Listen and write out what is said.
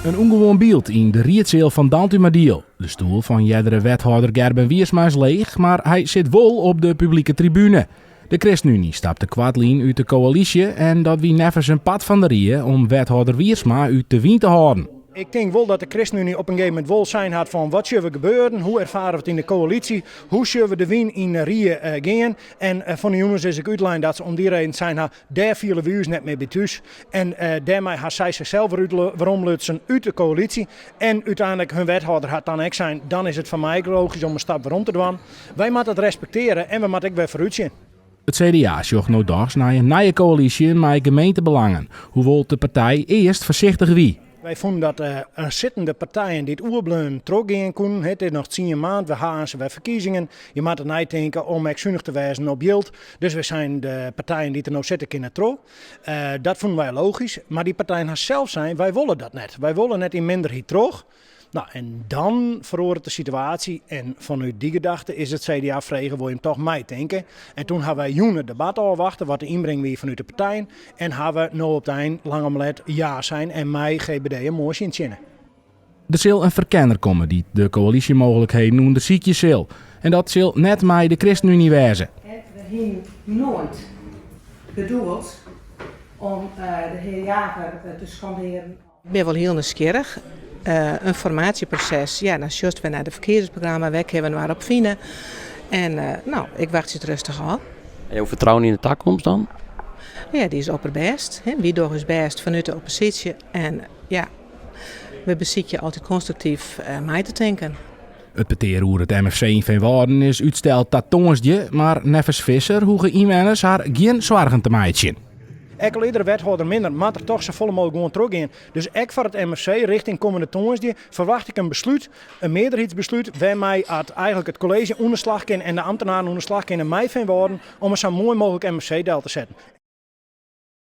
Een ongewoon beeld in de rietseel van Dantumadiel. De stoel van jeddere wethouder Gerben Wiersma is leeg, maar hij zit wel op de publieke tribune. De ChristenUnie stapte kwartlien uit de coalitie en dat wie neffens een pad van de rie om wethouder Wiersma uit de wien te houden. Ik denk wel dat de ChristenUnie op een gegeven moment wel zijn had van wat zullen we gebeuren, hoe ervaren we het in de coalitie, hoe zullen we de wien in de rie gaan. En van de jongens is ik uitlijn dat ze om die reden zijn daar vielen we ons net mee bij thuis. En daarmee had zij zichzelf veromlutsen uit de coalitie. En uiteindelijk hun wethouder had dan ook zijn, dan is het van mij logisch om een stap waarom te doen. Wij moeten het respecteren en we moeten ook weer vooruit zien. Het CDA zocht nooddags naar een nieuwe coalitie met gemeentebelangen, hoewel de partij eerst voorzichtig wie. Wij vonden dat zittende partijen dit oerbleun teruggaan kunnen. Het is nog 10 maanden, we gaan ze bij verkiezingen. Je moet er nadenken om zuinig te wijzen op beeld. Dus we zijn de partijen die er nou zitten kunnen terug. Dat vonden wij logisch. Maar die partijen zelf zijn, wij willen dat net. Wij willen net in minderheid terug. Nou, en dan verhoort de situatie en vanuit die gedachte is het CDA vregen, wil je hem toch mij denken. En toen hebben wij een debat afwachten wat de inbreng weer vanuit de partijen. En hebben we nou op het eind lang omlet ja zijn en mij GBD een mooi zin zinnen. Er zal een verkenner komen die de coalitiemogelijkheden onder ziekjes zal. En dat zal net mij de ChristenUnie wijzen. We hebben nooit bedoeld om de heer Jager te scanderen. Ik ben wel heel nieuwsgierig. Een formatieproces, ja, dan juist weer naar de verkiezingsprogramma, weg hebben we maar op vinden. En ik wacht het rustig af. En jouw vertrouwen in de toekomst dan? Ja, die is opperbest. Wie doch is best vanuit de oppositie. En ja, we bezieken altijd constructief mee te denken. Het peteer hoe het MFC in Veenwouden is uitsteld dat tongensje, maar neffens Visser hoegen inwoners haar geen zorgen te maken. Ik al iedere wethouder minder, maar er toch zo volle mogelijk gewoon teruggaan. Dus ik voor het MFC richting komende toonsdag verwacht ik een besluit, een meerderheidsbesluit, waarmee eigenlijk het college onderslag kan en de ambtenaren onderslag kunnen mij worden om een zo mooi mogelijk MFC-deel te zetten.